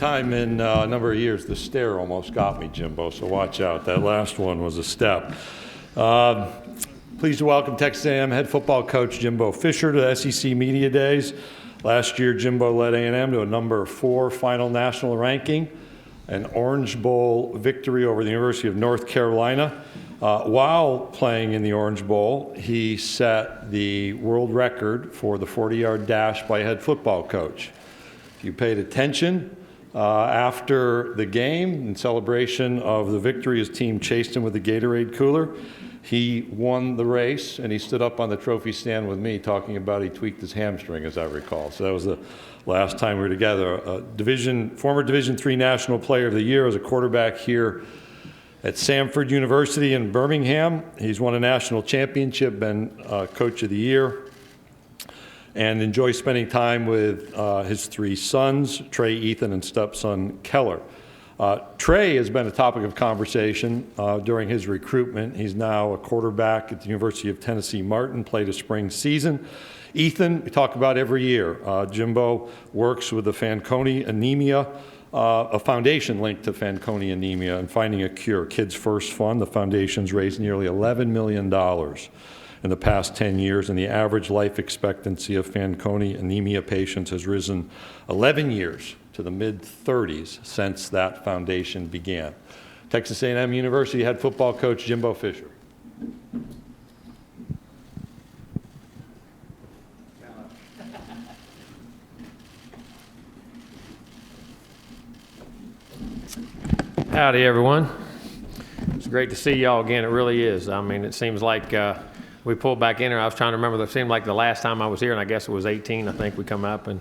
time in a number of years, the stare almost got me, Jimbo, so watch out. That last one was a step. Pleased to welcome Texas A&M head football coach Jimbo Fisher to the SEC Media Days. Last year, Jimbo led A&M to a number 4 final national ranking, an Orange Bowl victory over the University of North Carolina. While playing in the Orange Bowl, he set the world record for the 40-yard dash by a head football coach. If you paid attention, after the game, in celebration of the victory, his team chased him with a Gatorade cooler. He won the race, and he stood up on the trophy stand with me talking about he tweaked his hamstring, as I recall. So that was the last time we were together. Former Division III National Player of the Year as a quarterback here at Samford University in Birmingham. He's won a national championship, been Coach of the Year, and enjoys spending time with his 3 sons, Trey, Ethan, and stepson Keller. Trey has been a topic of conversation during his recruitment. He's now a quarterback at the University of Tennessee Martin, played a spring season. Ethan, we talk about every year. Jimbo works with the Fanconi anemia, a foundation linked to Fanconi anemia and finding a cure. Kids First Fund, the foundation's raised nearly $11 million in the past 10 years, and the average life expectancy of Fanconi anemia patients has risen 11 years to the mid-30s since that foundation began. Texas A&M University head football coach Jimbo Fisher. Howdy, everyone. It's great to see y'all again. It really is. I mean, it seems like we pulled back in here. I was trying to remember. It seemed like the last time I was here, and I guess it was 18. I think we come up and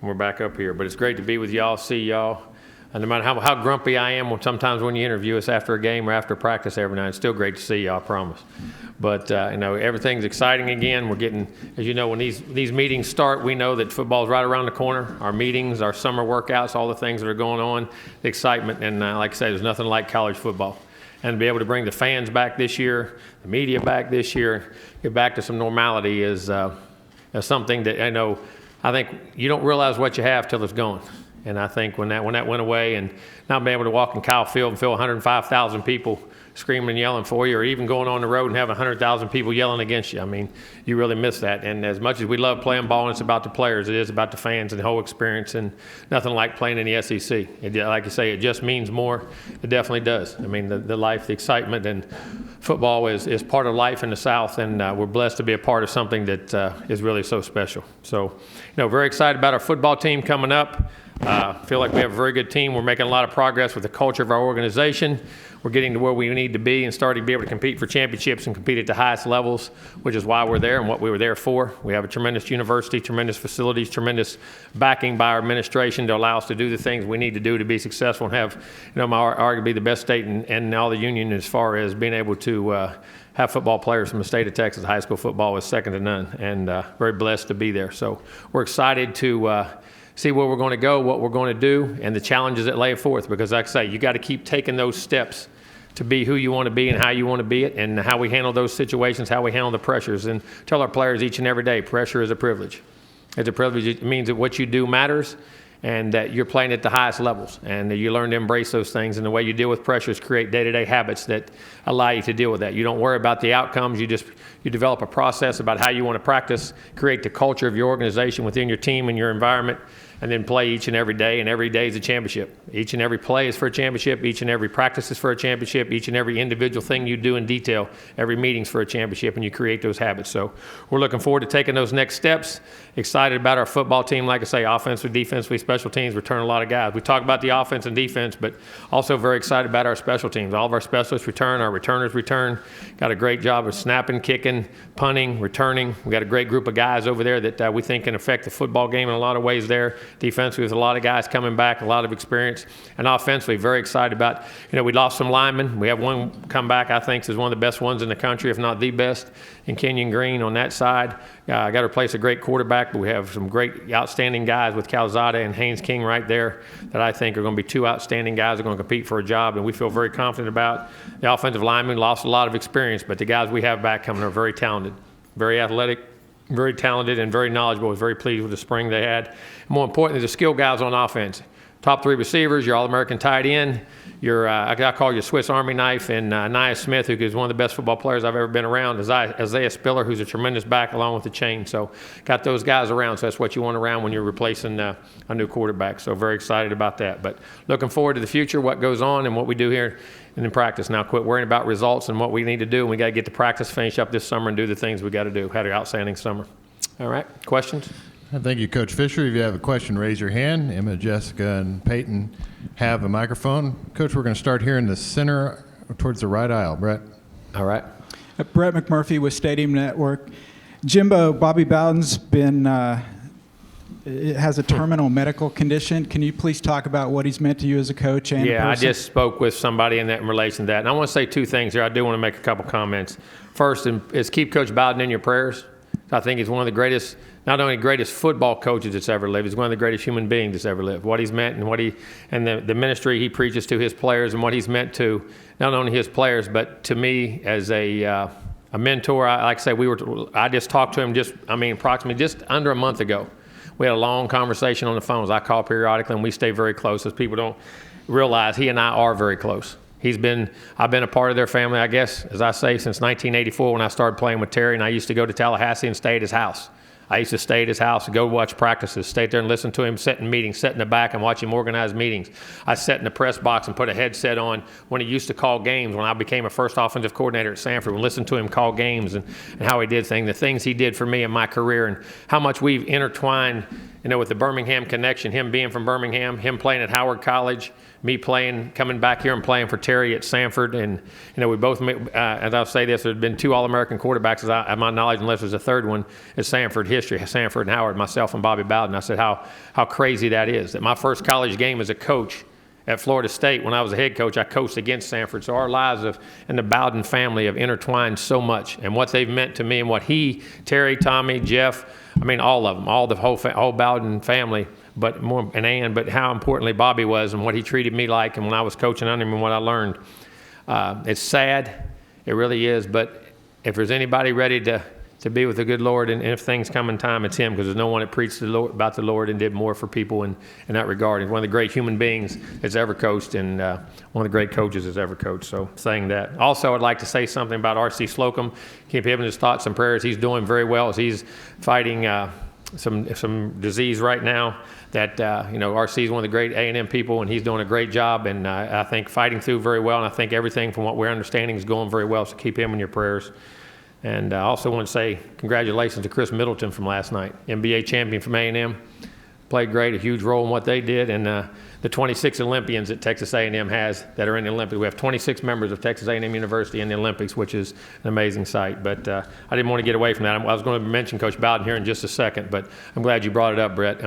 we're back up here. But it's great to be with y'all, see y'all. And no matter how grumpy I am, sometimes when you interview us after a game or after practice every night, it's still great to see y'all, I promise. But, everything's exciting again. We're getting, as you know, when these meetings start, we know that football's right around the corner. Our meetings, our summer workouts, all the things that are going on, the excitement. And like I said, there's nothing like college football. And to be able to bring the fans back this year, the media back this year, get back to some normality is something that I think you don't realize what you have till it's gone. And I think when that went away and not being able to walk in Kyle Field and feel 105,000 people screaming and yelling for you, or even going on the road and having 100,000 people yelling against you, I mean, you really miss that. And as much as we love playing ball and it's about the players, it is about the fans and the whole experience, and nothing like playing in the SEC. Like you say, it just means more. It definitely does. I mean, the life, the excitement, and football is part of life in the South, and we're blessed to be a part of something that is really so special. So, very excited about our football team coming up. Feel like we have a very good team. We're making a lot of progress with the culture of our organization. We're getting to where we need to be and starting to be able to compete for championships and compete at the highest levels, which is why we're there and what we were there for. We have a tremendous university, tremendous facilities, tremendous backing by our administration to allow us to do the things we need to do to be successful and have, arguably the best state in all the union as far as being able to have football players from the state of Texas. High school football is second to none, and very blessed to be there. So we're excited to see where we're going to go, what we're going to do, and the challenges that lay forth. Because like I say, you got to keep taking those steps to be who you want to be and how you want to be it, and how we handle those situations, how we handle the pressures. And tell our players each and every day, pressure is a privilege. It's a privilege. It means that what you do matters, and that you're playing at the highest levels, and that you learn to embrace those things. And the way you deal with pressure is create day-to-day habits that allow you to deal with that. You don't worry about the outcomes. You develop a process about how you want to practice, create the culture of your organization within your team and your environment, and then play each and every day, and every day is a championship. Each and every play is for a championship. Each and every practice is for a championship. Each and every individual thing you do in detail, every meeting's for a championship, and you create those habits. So we're looking forward to taking those next steps. Excited about our football team. Like I say, offensively, defensively, special teams return a lot of guys. We talk about the offense and defense, but also very excited about our special teams. All of our specialists return, our returners return. Got a great job of snapping, kicking, punting, returning. We got a great group of guys over there that we think can affect the football game in a lot of ways there. Defensively, with a lot of guys coming back, a lot of experience. And offensively, very excited about, we lost some linemen. We have one come back, I think, is one of the best ones in the country, if not the best, in Kenyon Green on that side. Got to replace a great quarterback, but we have some great, outstanding guys with Calzada and Haynes King right there that I think are going to be 2 outstanding guys that are going to compete for a job, and we feel very confident about. The offensive linemen lost a lot of experience, but the guys we have back coming are very talented, very athletic, very talented, and very knowledgeable. I was very pleased with the spring they had. More importantly, the skill guys on offense. top 3 receivers, your All-American tight end, your I call you Swiss Army knife, and Nia Smith, who is one of the best football players I've ever been around, Isaiah Spiller, who's a tremendous back along with the chain. So got those guys around, so that's what you want around when you're replacing a new quarterback. So very excited about that. But looking forward to the future, what goes on and what we do here and in practice. Now quit worrying about results and what we need to do. And we got to get to practice, finish up this summer, and do the things we got to do. Had an outstanding summer. All right, questions? Thank you, Coach Fisher. If you have a question, raise your hand. Emma, Jessica, and Peyton have a microphone. Coach, we're going to start here in the center towards the right aisle. Brett. All right. Brett McMurphy with Stadium Network. Jimbo, Bobby Bowden's has a terminal medical condition. Can you please talk about what he's meant to you as a coach and Yeah, a I person? just spoke with somebody in relation to that. And I want to say 2 things here. I do want to make a couple comments. First is keep Coach Bowden in your prayers. I think he's one of the greatest, not only greatest football coaches that's ever lived, he's one of the greatest human beings that's ever lived. What he's meant and the ministry he preaches to his players and what he's meant to not only his players, but to me as a mentor. Like I say, I just talked to him approximately just under a month ago. We had a long conversation on the phones. I call periodically, and we stay very close. As people don't realize, he and I are very close. I've been a part of their family, I guess, as I say, since 1984 when I started playing with Terry, and I used to go to Tallahassee and stay at his house. I used to stay at his house and go watch practices, stay there and listen to him, sit in meetings, sit in the back and watch him organize meetings. I sat in the press box and put a headset on when he used to call games when I became a first offensive coordinator at Sanford and listened to him call games and how he did things, the things he did for me in my career and how much we've intertwined, with the Birmingham connection, him being from Birmingham, him playing at Howard College, me coming back here and playing for Terry at Sanford. And, we both, as I'll say this, there's been 2 All-American quarterbacks, as my knowledge, unless there's a third one, is Sanford history, Sanford and Howard, myself and Bobby Bowden. I said how crazy that is, that my first college game as a coach at Florida State, when I was a head coach, I coached against Sanford. So our lives and the Bowden family have intertwined so much, and what they've meant to me and what Terry, Tommy, Jeff, all of them, all the whole Bowden family, but how importantly Bobby was and what he treated me like, and when I was coaching under him and what I learned. It's sad, it really is, but if there's anybody ready to be with the good Lord, and if things come in time, it's him, because there's no one that preached about the Lord and did more for people in that regard. He's one of the great human beings that's ever coached, and one of the great coaches that's ever coached. So saying that. Also, I'd like to say something about R.C. Slocum. Keep him in his thoughts and prayers. He's doing very well as he's fighting some disease right now that, R.C. is one of the great A&M people, and he's doing a great job, and I think fighting through very well, and I think everything from what we're understanding is going very well, so keep him in your prayers. And I also want to say congratulations to Chris Middleton from last night, NBA champion from A&M. Played great, a huge role in what they did, and the 26 Olympians that Texas A&M has that are in the Olympics. We have 26 members of Texas A&M University in the Olympics, which is an amazing sight. But I didn't want to get away from that. I was going to mention Coach Bowden here in just a second, but I'm glad you brought it up, Brett.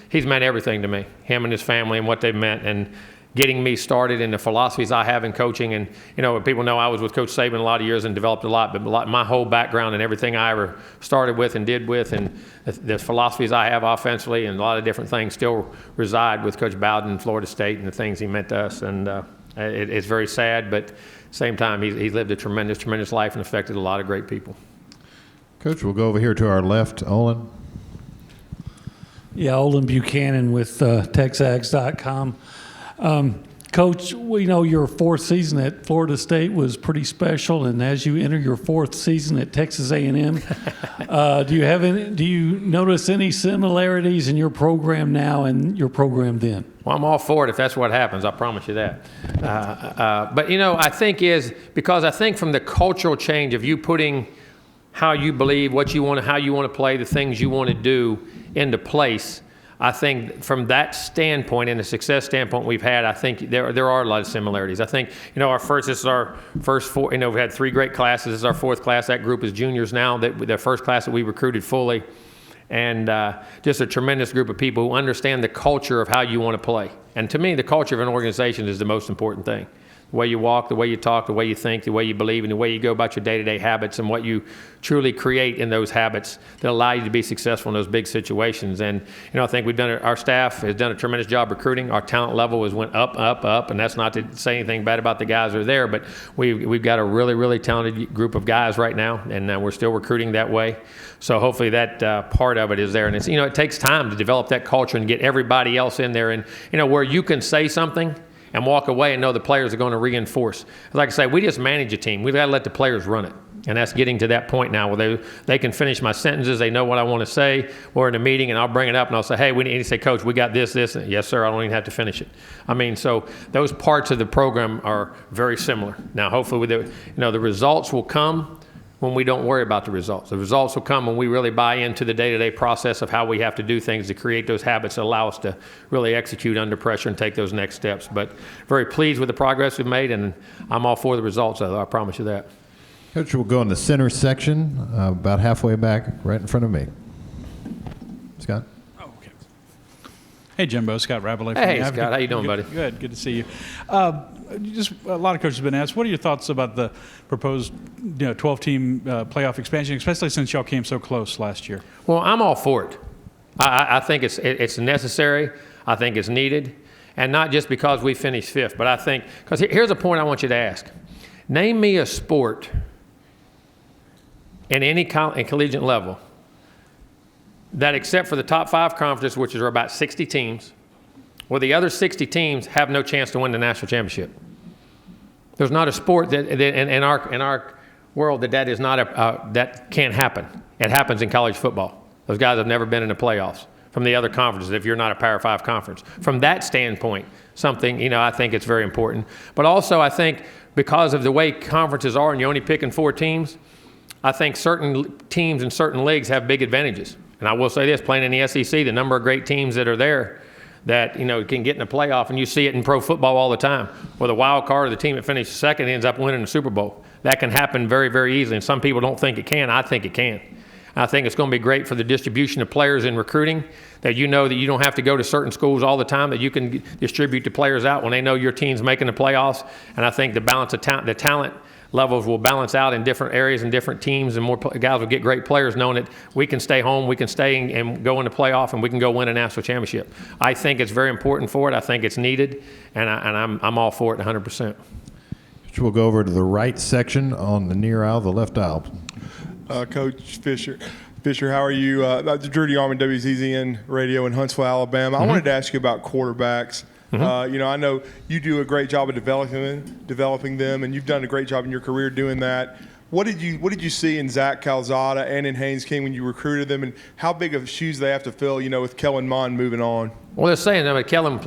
He's meant everything to me, him and his family and what they've meant, and getting me started in the philosophies I have in coaching. And, people know I was with Coach Saban a lot of years and developed a lot, but my whole background and everything I ever started with and did with, and the philosophies I have offensively and a lot of different things still reside with Coach Bowden in Florida State and the things he meant to us. And it's very sad, but at the same time, he's lived a tremendous, tremendous life and affected a lot of great people. Coach, we'll go over here to our left. Olin. Yeah, Olin Buchanan with TexAgs.com. Coach, we know your 4th season at Florida State was pretty special, and as you enter your 4th season at Texas A&M, do you notice any similarities in your program now and your program then? Well, I'm all for it if that's what happens. I promise you that. But I think because I think from the cultural change of you putting how you believe, what you want, how you want to play, the things you want to do into place. I think from that standpoint and the success standpoint we've had, I think there are a lot of similarities. I think, this is our first 4, we've had 3 great classes. This is our 4th class. That group is juniors now, the first class that we recruited fully. And just a tremendous group of people who understand the culture of how you want to play. And to me, the culture of an organization is the most important thing. The way you walk, the way you talk, the way you think, the way you believe, and the way you go about your day-to-day habits and what you truly create in those habits that allow you to be successful in those big situations. And, I think our staff has done a tremendous job recruiting. Our talent level has went up, up, up, and that's not to say anything bad about the guys that are there, but we've got a really, really talented group of guys right now, and we're still recruiting that way. So hopefully that part of it is there. And it's, it takes time to develop that culture and get everybody else in there, and, where you can say something and walk away and know the players are going to reinforce. Like I say, we just manage a team. We've got to let the players run it. And that's getting to that point now where they can finish my sentences. They know what I want to say. We're in a meeting, and I'll bring it up, and I'll say, hey, we need to say, Coach, we got this. And, yes, sir, I don't even have to finish it. So those parts of the program are very similar. Now, hopefully, the results will come when we don't worry about the results. The results will come when we really buy into the day-to-day process of how we have to do things to create those habits that allow us to really execute under pressure and take those next steps. But very pleased with the progress we've made, and I'm all for the results, I promise you that. Coach, we'll go in the center section, about halfway back, right in front of me. Scott? Oh, okay. Hey, Jimbo. Scott Rabalais. Hey, Scott. How you doing, buddy? Good. Good to see you. Just a lot of coaches have been asked, what are your thoughts about the proposed 12-team playoff expansion, especially since y'all came so close last year? Well, I'm all for it. I think it's necessary. I think it's needed. And not just because we finished fifth, but I think, because here's a point I want you to ask. Name me a sport in any collegiate level that, except for the top 5 conferences, which are about 60 teams, where the other 60 teams have no chance to win the national championship. There's not a sport that in our world that is not that can't happen. It happens in college football. Those guys have never been in the playoffs from the other conferences if you're not a Power 5 conference. From that standpoint, something, I think it's very important. But also I think because of the way conferences are and you're only picking 4 teams, I think certain teams in certain leagues have big advantages. And I will say this, playing in the SEC, the number of great teams that are there that, can get in the playoff, and you see it in pro football all the time, where the wild card or the team that finishes second ends up winning the Super Bowl. That can happen very, very easily, and some people don't think it can. I think it can. I think it's going to be great for the distribution of players in recruiting, that that you don't have to go to certain schools all the time, that you can distribute the players out when they know your team's making the playoffs. And I think the balance of the talent levels will balance out in different areas and different teams, and more guys will get great players knowing that we can stay home, we can stay and go in the playoff, and we can go win a national championship. I think it's very important for it. I think it's needed, and I'm all for it 100%. We'll go over to the right section on the near aisle, the left aisle. Coach Fisher, how are you? Drew DeArmond, WZZN Radio in Huntsville, Alabama. I wanted to ask you about quarterbacks. I know you do a great job of developing them, and you've done a great job in your career doing that. What did you see in Zach Calzada and in Haynes King when you recruited them, and how big of shoes they have to fill, with Kellen Mond moving on? Well, they're saying Kellen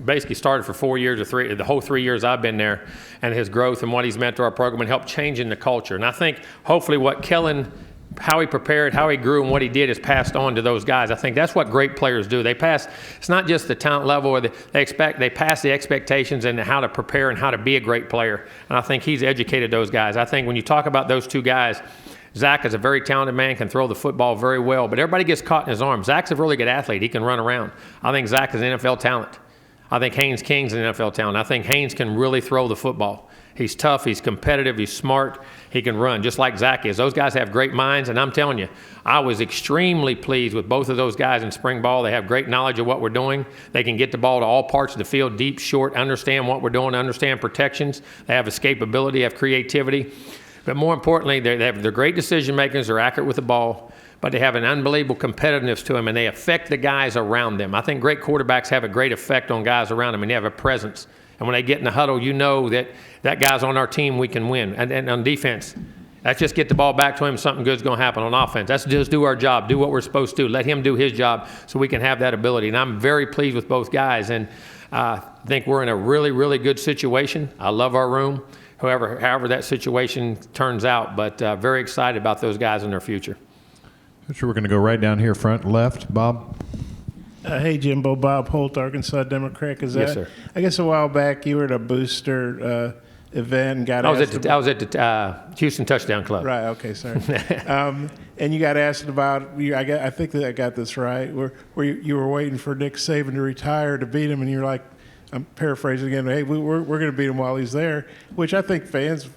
basically started for 4 years or the whole 3 years I've been there, and his growth and what he's meant to our program and helped changing the culture. And I think hopefully what Kellen, how he prepared, how he grew, and what he did is passed on to those guys. I think that's what great players do. They pass. It's not just the talent level, or they pass the expectations and how to prepare and how to be a great player. And I think he's educated those guys. I think when you talk about those two guys, Zach is a very talented man, can throw the football very well, but everybody gets caught in his arms. Zach's a really good athlete. He can run around. I think Zach is an NFL talent. I think Haynes King's an NFL talent. I think Haynes can really throw the football. He's tough, he's competitive, he's smart, he can run, just like Zach is. Those guys have great minds, and I'm telling you, I was extremely pleased with both of those guys in spring ball. They have great knowledge of what we're doing. They can get the ball to all parts of the field, deep, short, understand what we're doing, understand protections. They have escapability, have creativity. But more importantly, they're great decision makers, they're accurate with the ball, but they have an unbelievable competitiveness to them, and they affect the guys around them. I think great quarterbacks have a great effect on guys around them, and they have a presence. And when they get in the huddle, you know that guy's on our team, we can win. And on defense, let's just get the ball back to him, something good's going to happen. On offense, let's just do our job, do what we're supposed to do. Let him do his job so we can have that ability. And I'm very pleased with both guys, and I think we're in a really, really good situation. I love our room, however that situation turns out, but very excited about those guys and their future. We're going to go right down here front left. Bob? Hey, Jimbo. Bob Holt, Arkansas Democrat. Yes, sir. I guess a while back you were at a booster event. I was at the Houston Touchdown Club. Right. Okay. Sorry. And you got asked about. I think that I got this right. Where you were waiting for Nick Saban to retire to beat him, and you're like, I'm paraphrasing again. Hey, we're going to beat him while he's there, which I think fans,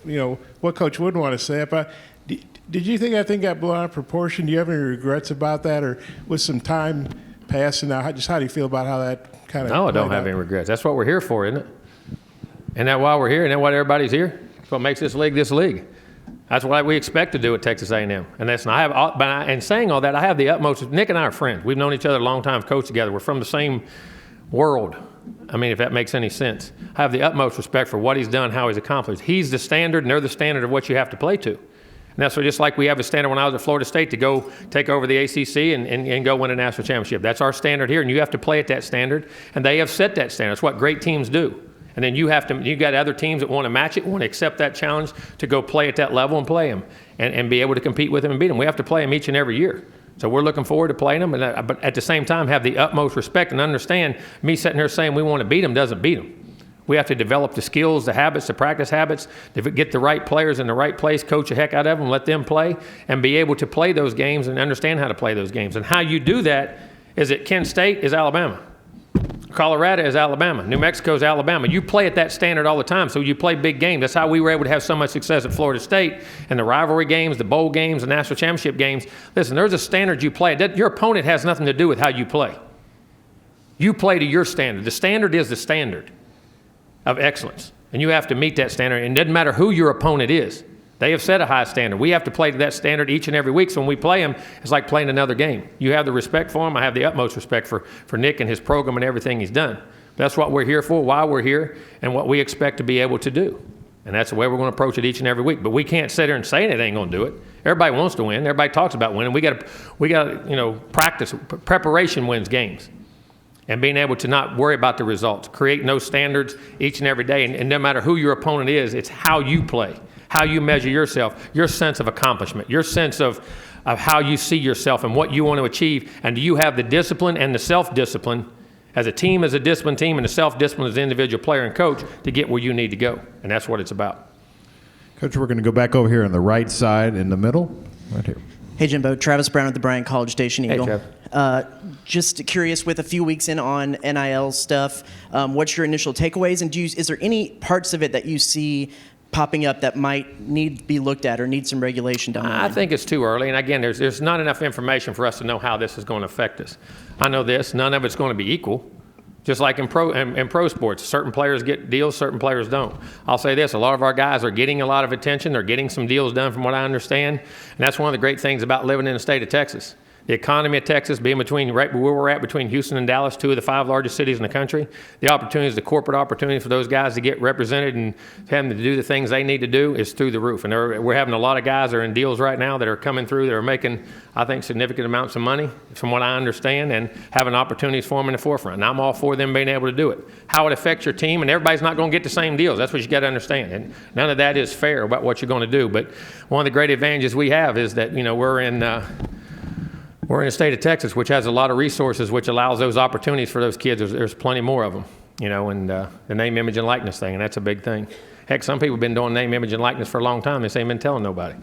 what coach wouldn't want to say about. Did you think that thing got blown out of proportion? Do you have any regrets about that, or with some time passing now, how do you feel about how that kind of? No, I don't have any regrets. That's what we're here for, isn't it? Isn't that why we're here? Isn't that why everybody's here? That's what makes this league this league. That's what we expect to do at Texas A&M. And that's not. And saying all that, I have the utmost. Nick and I are friends. We've known each other a long time, coached together. We're from the same world. I mean, if that makes any sense. I have the utmost respect for what he's done, how he's accomplished. He's the standard, and they're the standard of what you have to play to. And that's just like we have a standard when I was at Florida State to go take over the ACC and go win a national championship. That's our standard here, and you have to play at that standard. And they have set that standard. That's what great teams do. And then you got other teams that want to match it, want to accept that challenge to go play at that level and play them and be able to compete with them and beat them. We have to play them each and every year. So we're looking forward to playing them, but at the same time have the utmost respect and understand me sitting here saying we want to beat them doesn't beat them. We have to develop the skills, the habits, the practice habits, to get the right players in the right place, coach the heck out of them, let them play, and be able to play those games and understand how to play those games. And how you do that is at Kent State is Alabama. Colorado is Alabama. New Mexico is Alabama. You play at that standard all the time, so you play big games. That's how we were able to have so much success at Florida State and the rivalry games, the bowl games, the national championship games. Listen, there's a standard you play. Your opponent has nothing to do with how you play. You play to your standard. The standard is the standard of excellence, and you have to meet that standard. And it doesn't matter who your opponent is. They have set a high standard. We have to play to that standard each and every week. So when we play them, it's like playing another game. You have the respect for them. I have the utmost respect for Nick and his program and everything he's done. That's what we're here for, why we're here, and what we expect to be able to do. And that's the way we're going to approach it each and every week. But we can't sit here and say it ain't going to do it. Everybody wants to win. Everybody talks about winning. We got to practice. Preparation wins games. And being able to not worry about the results. Create no standards each and every day. And no matter who your opponent is, it's how you play, how you measure yourself, your sense of accomplishment, your sense of how you see yourself and what you want to achieve. And do you have the discipline and the self-discipline as a team, as a disciplined team, and the self-discipline as an individual player and coach to get where you need to go? And that's what it's about. Coach, we're going to go back over here on the right side in the middle, right here. Hey, Jimbo. Travis Brown at the Bryant College Station Eagle. Hey, Just curious, with a few weeks in on NIL stuff, what's your initial takeaways? And is there any parts of it that you see popping up that might need to be looked at or need some regulation down the line? I think it's too early. And again, there's not enough information for us to know how this is going to affect us. I know this. None of it's going to be equal. Just like in pro sports, certain players get deals, certain players don't. I'll say this, a lot of our guys are getting a lot of attention. They're getting some deals done from what I understand. And that's one of the great things about living in the state of Texas. The economy of Texas being right where we're at, between Houston and Dallas, 2 of the 5 largest cities in the country, the opportunities, the corporate opportunities for those guys to get represented and having to do the things they need to do is through the roof. And we're having a lot of guys that are in deals right now that are coming through that are making, I think, significant amounts of money, from what I understand, and having opportunities for them in the forefront. And I'm all for them being able to do it. How it affects your team, and everybody's not going to get the same deals. That's what you got to understand. And none of that is fair about what you're going to do. But one of the great advantages we have is that, we're in the state of Texas, which has a lot of resources, which allows those opportunities for those kids. There's plenty more of them, and the name, image, and likeness thing, and that's a big thing. Heck, some people have been doing name, image, and likeness for a long time. They say ain't been telling nobody.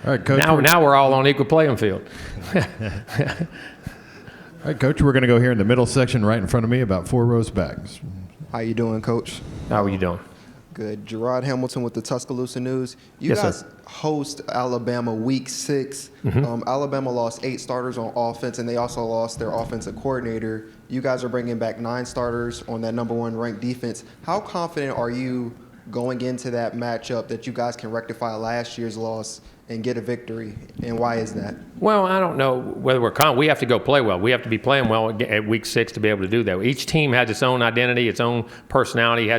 All right, Coach. Now we're all on equal playing field. All right, Coach, we're going to go here in the middle section right in front of me, about 4 rows back. How you doing, Coach? How are you doing? Good. Gerard Hamilton with the Tuscaloosa News. You Yes, guys sir. host Alabama Week 6. Alabama lost 8 starters on offense, and they also lost their offensive coordinator. You guys are bringing back 9 starters on that #1 ranked defense. How confident are you going into that matchup that you guys can rectify last year's loss and get a victory, and why is that? Well, I don't know whether we're confident. We have to go play well. We have to be playing well at week 6 to be able to do that. Each team has its own identity, its own personality.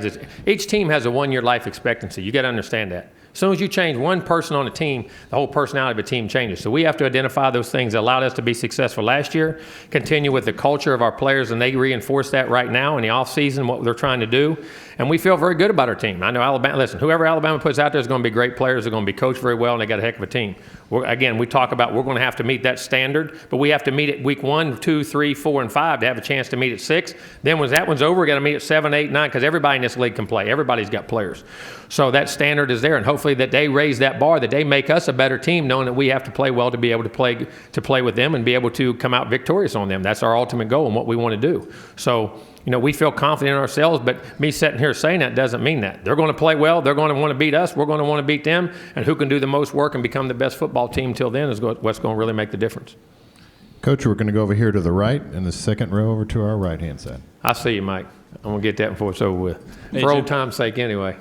Each team has a 1-year life expectancy. You got to understand that. As soon as you change one person on a team, the whole personality of a team changes. So we have to identify those things that allowed us to be successful last year, continue with the culture of our players, and they reinforce that right now in the offseason, what they're trying to do. And we feel very good about our team. I know Alabama, listen, whoever Alabama puts out there is going to be great players. They're going to be coached very well, and they got a heck of a team. Again, we talk about we're going to have to meet that standard, but we have to meet it week 1, 2, 3, 4, and 5 to have a chance to meet at 6. Then when that one's over, we got to meet at 7, 8, 9, because everybody in this league can play. Everybody's got players. So that standard is there, and hopefully that they raise that bar, that they make us a better team, knowing that we have to play well to be able to play with them and be able to come out victorious on them. That's our ultimate goal and what we want to do. So, we feel confident in ourselves, but me sitting here saying that doesn't mean that. They're going to play well. They're going to want to beat us. We're going to want to beat them. And who can do the most work and become the best football team till then is what's going to really make the difference. Coach, we're going to go over here to the right, and the second row over to our right-hand side. I see you, Mike. I'm going to get that before it's over with. Hey, For old Jim. time's sake, anyway.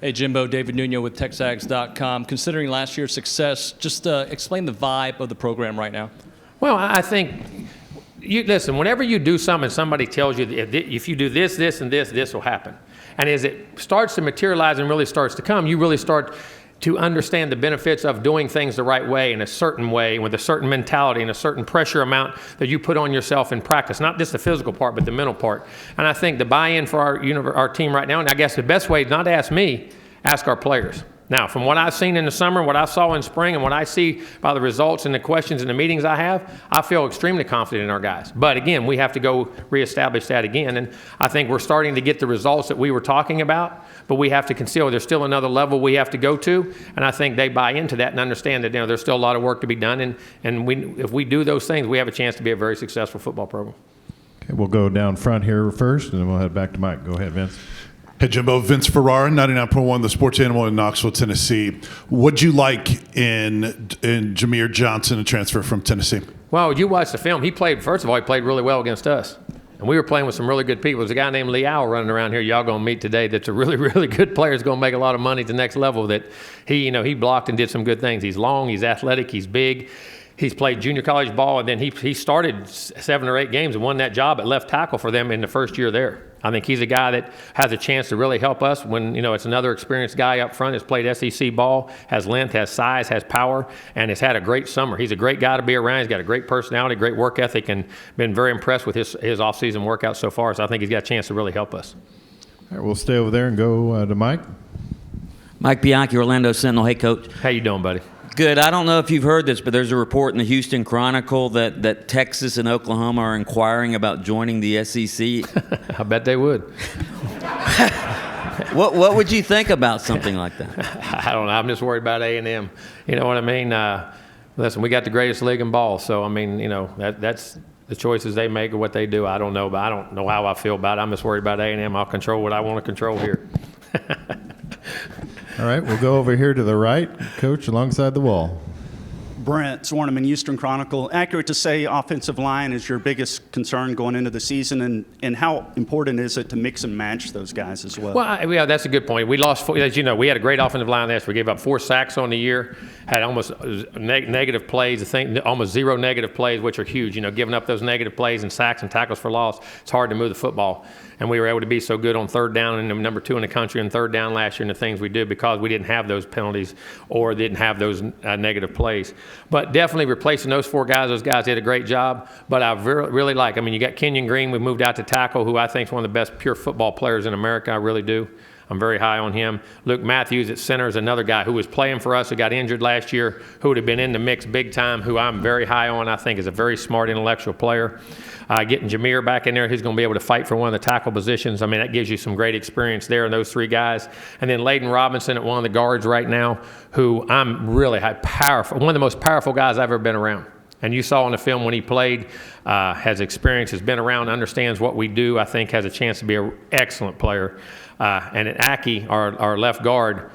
Hey, Jimbo, David Nuno with TexAgs.com. Considering last year's success, just explain the vibe of the program right now. Well, I think, listen, whenever you do something, somebody tells you if you do this, this, and this will happen. And as it starts to materialize and really starts to come, you really start to understand the benefits of doing things the right way, in a certain way, with a certain mentality and a certain pressure amount that you put on yourself in practice, not just the physical part, but the mental part. And I think the buy-in for our team right now, and I guess the best way, not to ask me, ask our players. Now, from what I've seen in the summer, what I saw in spring, and what I see by the results and the questions and the meetings I have, I feel extremely confident in our guys. But again, we have to go reestablish that again. And I think we're starting to get the results that we were talking about, but we have to conceal there's still another level we have to go to. And I think they buy into that and understand that there's still a lot of work to be done. And if we do those things, we have a chance to be a very successful football program. Okay, we'll go down front here first, and then we'll head back to Mike. Go ahead, Vince. Hey, Jimbo. Vince Ferrara, 99.1, the Sports Animal in Knoxville, Tennessee. What'd you like in Jameer Johnson, a transfer from Tennessee? Well, you watched the film. First of all, he played really well against us. And we were playing with some really good people. There's a guy named Liao running around here y'all going to meet today that's a really, really good player. He's going to make a lot of money at the next level. That he blocked and did some good things. He's long, he's athletic, he's big. He's played junior college ball, and then he started 7 or 8 games and won that job at left tackle for them in the first year there. I think he's a guy that has a chance to really help us when, it's another experienced guy up front, has played SEC ball, has length, has size, has power, and has had a great summer. He's a great guy to be around. He's got a great personality, great work ethic, and been very impressed with his off-season workouts so far. So I think he's got a chance to really help us. All right, we'll stay over there and go to Mike. Mike Bianchi, Orlando Sentinel. Hey, Coach. How you doing, buddy? Good. I don't know if you've heard this, but there's a report in the Houston Chronicle that Texas and Oklahoma are inquiring about joining the SEC. I bet they would. What would you think about something like that? I don't know. I'm just worried about A&M. You know what I mean? Listen, we got the greatest league in ball, so I mean, that's the choices they make or what they do. I don't know, but I don't know how I feel about it. I'm just worried about A&M. I'll control what I want to control here. All right, we'll go over here to the right, Coach, alongside the wall. Brent Zorneman, Houston Chronicle. Accurate to say offensive line is your biggest concern going into the season, and how important is it to mix and match those guys as well? Well, that's a good point. We lost, as you know, we had a great offensive line last year. We gave up 4 sacks on the year, had almost negative plays, I think almost 0 negative plays, which are huge. Giving up those negative plays and sacks and tackles for loss, it's hard to move the football. And we were able to be so good on third down and number 2 in the country in third down last year and the things we did because we didn't have those penalties or didn't have those negative plays. But definitely replacing those 4 guys, those guys did a great job. But I really like, you got Kenyon Green, we moved out to tackle, who I think is one of the best pure football players in America. I really do. I'm very high on him. Luke Matthews at center is another guy who was playing for us, who got injured last year, who would have been in the mix big time, who I'm very high on. I think is a very smart, intellectual player. Getting Jameer back in there, who's going to be able to fight for one of the tackle positions. That gives you some great experience there in those 3 guys. And then Layden Robinson at one of the guards right now, who I'm really powerful, one of the most powerful guys I've ever been around. And you saw in the film when he played, has experience, has been around, understands what we do. I think has a chance to be an excellent player. And at Aggies, our left guard,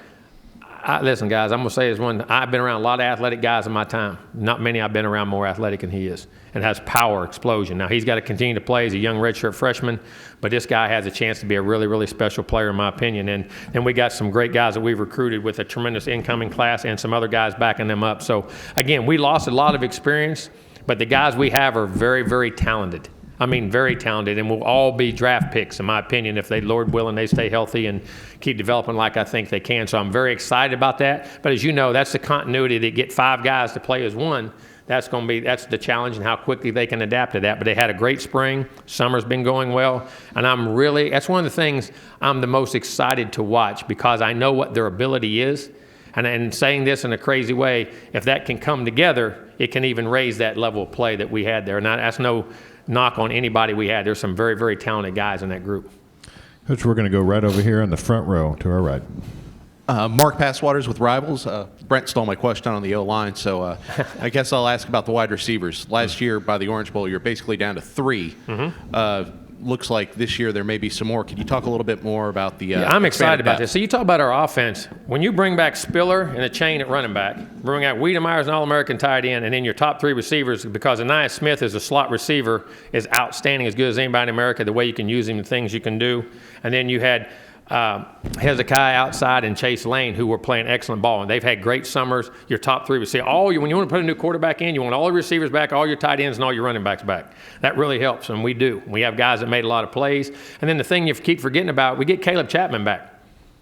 listen, guys, I'm going to say this one. I've been around a lot of athletic guys in my time. Not many I've been around more athletic than he is and has power, explosion. Now, he's got to continue to play as a young redshirt freshman, but this guy has a chance to be a really, really special player, in my opinion. And then we got some great guys that we've recruited with a tremendous incoming class and some other guys backing them up. So, again, we lost a lot of experience, but the guys we have are very, very talented. Very talented, and will all be draft picks, in my opinion, if they, Lord willing, they stay healthy and keep developing like I think they can. So I'm very excited about that. But as you know, that's the continuity that get 5 guys to play as one. that's the challenge and how quickly they can adapt to that. But they had a great spring. Summer's been going well. And that's one of the things I'm the most excited to watch, because I know what their ability is. And saying this in a crazy way, if that can come together, it can even raise that level of play that we had there. And that's no knock on anybody we had. There's some very, very talented guys in that group. Coach, we're going to go right over here in the front row to our right. Mark Passwaters with Rivals. Brent stole my question on the O-line, so I guess I'll ask about the wide receivers. Last year, by the Orange Bowl, you're basically down to 3. Looks like this year there may be some more. Could you talk a little bit more about the I'm excited about depth? this. So you talk about our offense. When you bring back Spiller and a chain at running back, bring out Wiedemeyer's an All-American tight end, and then your top 3 receivers, because Anais Smith is a slot receiver, is outstanding, as good as anybody in America, the way you can use him, the things you can do. And then you had Hezekiah outside and Chase Lane, who were playing excellent ball, and they've had great summers. Your top 3 receivers. When you want to put a new quarterback in, you want all your receivers back, all your tight ends, and all your running backs back. That really helps, and we do. We have guys that made a lot of plays. And then the thing you keep forgetting about, we get Caleb Chapman back.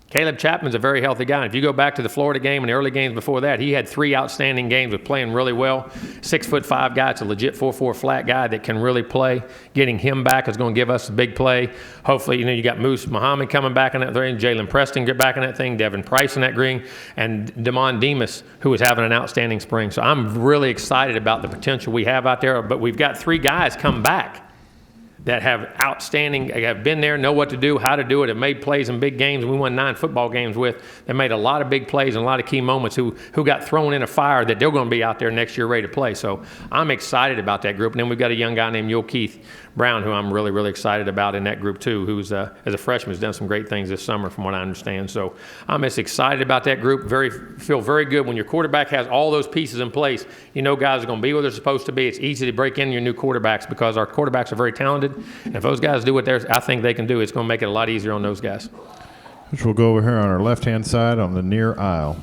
Caleb Chapman's a very healthy guy. If you go back to the Florida game and the early games before that, he had 3 outstanding games with playing really well. 6'5" guy. It's a legit 4.4 flat guy that can really play. Getting him back is going to give us a big play. Hopefully, you got Moose Muhammad coming back in that thing, Jalen Preston get back in that thing, Devin Price in that green, and Damon Demas, who is having an outstanding spring. So I'm really excited about the potential we have out there. But we've got 3 guys come back that have been there, know what to do, how to do it, have made plays in big games. We won 9 football games with. They made a lot of big plays and a lot of key moments who got thrown in a fire that they're going to be out there next year ready to play. So I'm excited about that group. And then we've got a young guy named Yul Keith Brown, who I'm really, really excited about in that group too, who's, as a freshman, has done some great things this summer from what I understand. So I'm as excited about that group. Feel very good. When your quarterback has all those pieces in place, guys are going to be where they're supposed to be. It's easy to break in your new quarterbacks because our quarterbacks are very talented. And if those guys do what I think they can do, it's going to make it a lot easier on those guys. Which we'll go over here on our left-hand side on the near aisle.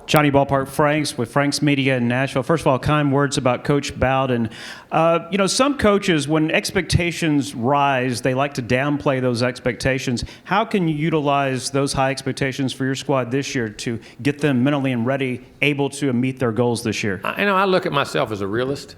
Johnny Ballpark Franks with Franks Media in Nashville. First of all, kind words about Coach Bowden. Some coaches, when expectations rise, they like to downplay those expectations. How can you utilize those high expectations for your squad this year to get them mentally and ready, able to meet their goals this year? I look at myself as a realist.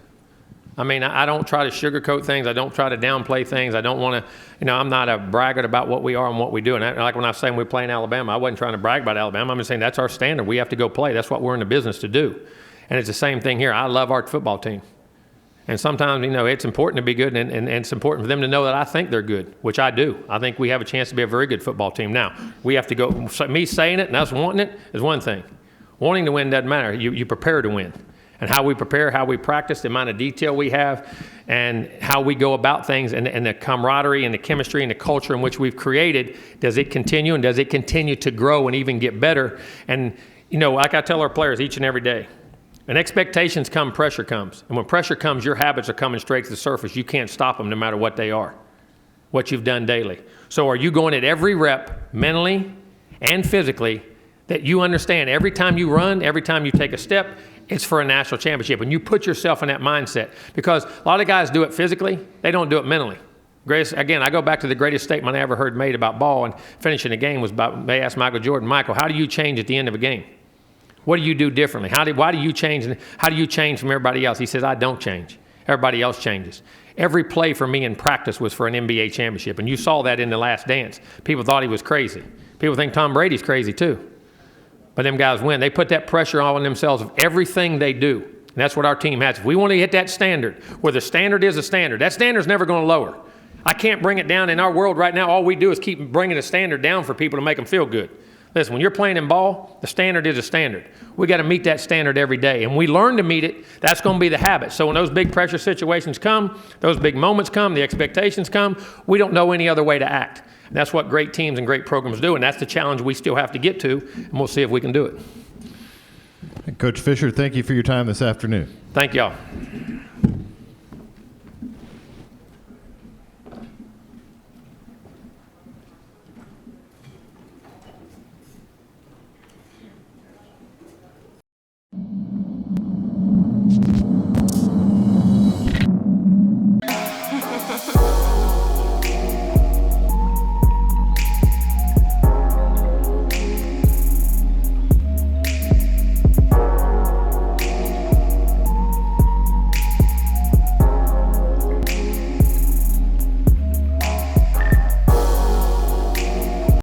I don't try to sugarcoat things. I don't try to downplay things. I don't want to, I'm not a braggart about what we are and what we do. And like when I was saying we're playing Alabama, I wasn't trying to brag about Alabama. I'm just saying that's our standard. We have to go play. That's what we're in the business to do. And it's the same thing here. I love our football team. And sometimes, it's important to be good, and it's important for them to know that I think they're good, which I do. I think we have a chance to be a very good football team. Now, we have to go, me saying it and us wanting it is one thing. Wanting to win doesn't matter. You prepare to win. And how we prepare, how we practice, the amount of detail we have, and how we go about things, and the camaraderie and the chemistry and the culture in which we've created, does it continue, and does it continue to grow and even get better? And, like I tell our players each and every day, when expectations come, pressure comes. And when pressure comes, your habits are coming straight to the surface. You can't stop them no matter what they are, what you've done daily. So are you going at every rep, mentally and physically, that you understand every time you run, every time you take a step, it's for a national championship. And you put yourself in that mindset. Because a lot of guys do it physically, they don't do it mentally. Again, I go back to the greatest statement I ever heard made about ball and finishing a game was they asked Michael Jordan, Michael, how do you change at the end of a game? What do you do differently? Why do you change? How do you change from everybody else? He says, I don't change. Everybody else changes. Every play for me in practice was for an NBA championship. And you saw that in The Last Dance. People thought he was crazy. People think Tom Brady's crazy too. But them guys win. They put that pressure on themselves of everything they do. And that's what our team has. If we want to hit that standard, where the standard is a standard, that standard's never going to lower. I can't bring it down. In our world right now, all we do is keep bringing the standard down for people to make them feel good. Listen, when you're playing in ball, the standard is a standard. We got to meet that standard every day. And we learn to meet it. That's going to be the habit. So when those big pressure situations come, those big moments come, the expectations come, we don't know any other way to act. And that's what great teams and great programs do, and that's the challenge we still have to get to, and we'll see if we can do it. Coach Fisher, thank you for your time this afternoon. Thank y'all.